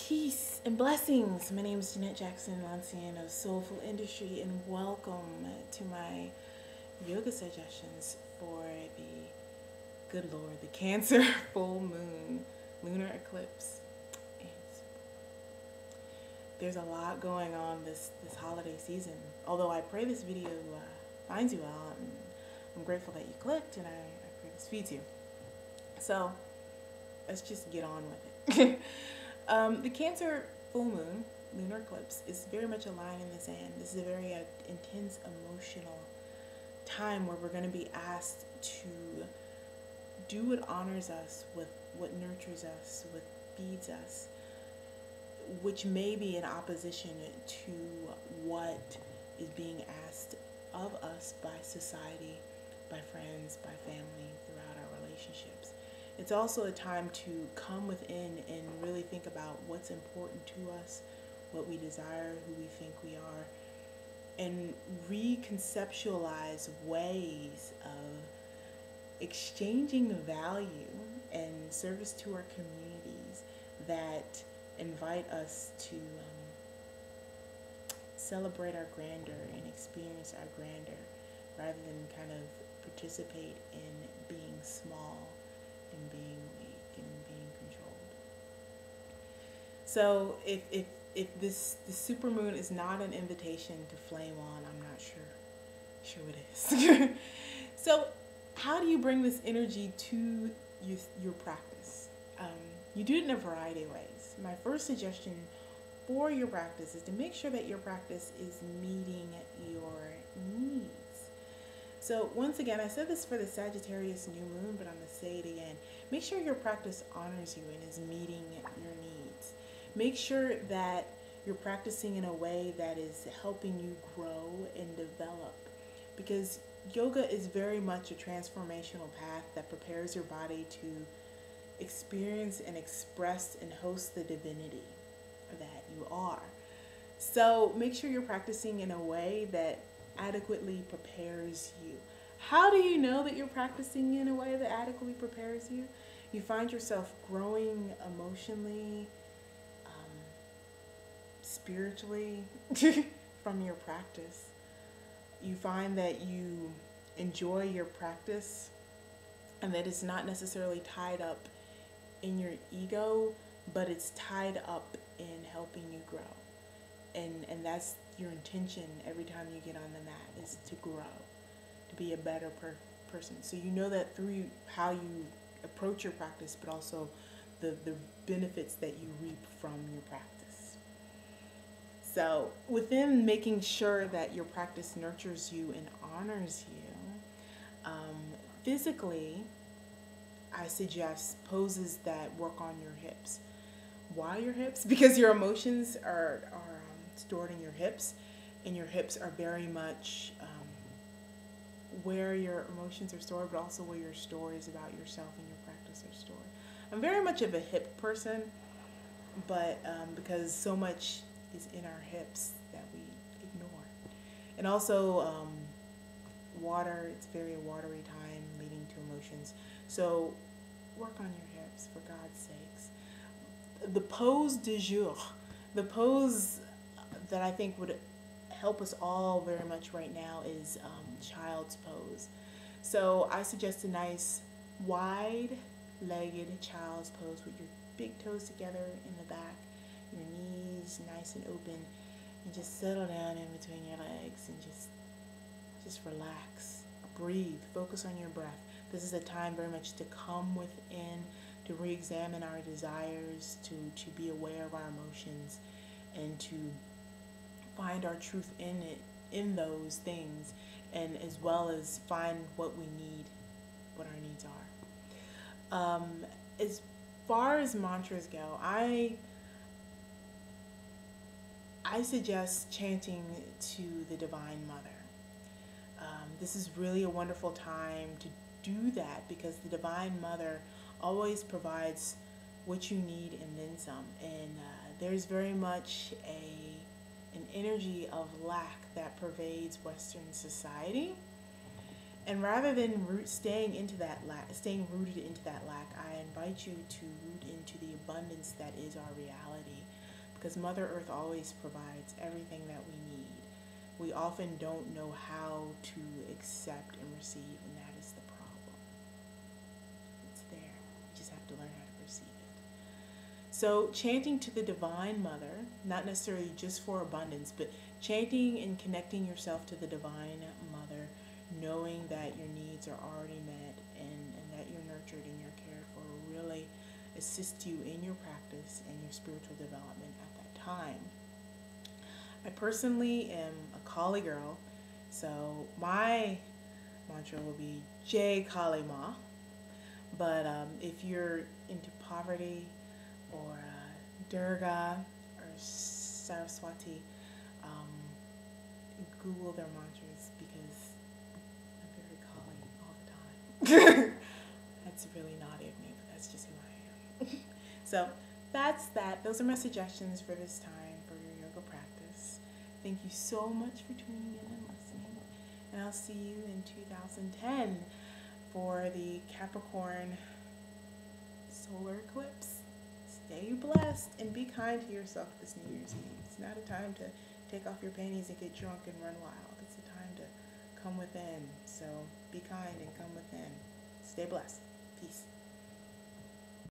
Peace and blessings. My name is Jeanette Jackson Lancian of Soulful Industry, and welcome to my yoga suggestions for the good Lord, the Cancer full moon, lunar eclipse. And there's a lot going on this holiday season. Although I pray this video finds you well, and I'm grateful that you clicked, and I pray this feeds you. So let's just get on with it. The Cancer full moon, lunar eclipse, is very much a line in the sand. This is a very intense, emotional time where we're going to be asked to do what honors us, with what nurtures us, what feeds us, which may be in opposition to what is being asked of us by society, by friends, by family, throughout our relationships. It's also a time to come within and really think about what's important to us, what we desire, who we think we are, and reconceptualize ways of exchanging value and service to our communities that invite us to celebrate our grandeur and experience our grandeur, rather than kind of participate in being small and being weak and being controlled. So if this supermoon is not an invitation to flame on, I'm not sure it is. So how do you bring this energy to your practice? You do it in a variety of ways. My first suggestion for your practice is to make sure that your practice is meeting your needs. So once again, I said this for the Sagittarius new moon, but I'm going to say it again. Make sure your practice honors you and is meeting your needs. Make sure that you're practicing in a way that is helping you grow and develop, because yoga is very much a transformational path that prepares your body to experience and express and host the divinity that you are. So make sure you're practicing in a way that adequately prepares you. How do you know that you're practicing in a way that adequately prepares you? You find yourself growing emotionally, spiritually from your practice. You find that you enjoy your practice and that it's not necessarily tied up in your ego, but it's tied up in helping you grow. And that's your intention every time you get on the mat, is to grow, to be a better person. So you know that through how you approach your practice, but also the benefits that you reap from your practice. So within making sure that your practice nurtures you and honors you, physically, I suggest poses that work on your hips. Why your hips? Because your emotions are stored in your hips, and your hips are very much where your emotions are stored, but also where your stories about yourself and your practice are stored. I'm very much of a hip person, but because so much is in our hips that we ignore. And also water, it's very watery time leading to emotions. So work on your hips, for God's sakes. The pose du jour, the pose that I think would help us all very much right now is child's pose. So I suggest a nice wide-legged child's pose with your big toes together in the back, your knees nice and open, and just settle down in between your legs and just relax, breathe, focus on your breath. This is a time very much to come within, to re-examine our desires, to be aware of our emotions, and to find our truth in those things, and as well as find what we need, what our needs are. As far as mantras go, I suggest chanting to the Divine Mother. This is really a wonderful time to do that, because the Divine Mother always provides what you need and then some. And there's very much an energy of lack that pervades Western society. And rather than staying rooted into that lack, I invite you to root into the abundance that is our reality. Because Mother Earth always provides everything that we need. We often don't know how to accept and receive, and that is the problem. It's there. You just have to learn how to perceive it. So chanting to the Divine Mother, not necessarily just for abundance, but chanting and connecting yourself to the Divine Mother, knowing that your needs are already met and that you're nurtured and you're cared for, will really assist you in your practice and your spiritual development at that time. I personally am a Kali girl, so my mantra will be Jai Kali Ma. But if you're into poverty or Durga or Saraswati, Google their mantras because I'm very Kali all the time. That's really naughty of me, but that's just who I am. So that's that. Those are my suggestions for this time for your yoga practice. Thank you so much for tuning in and listening. And I'll see you in 2010 for the Capricorn solar eclipse. Stay blessed and be kind to yourself this New Year's Eve. It's not a time to take off your panties and get drunk and run wild. It's a time to come within. So be kind and come within. Stay blessed. Peace.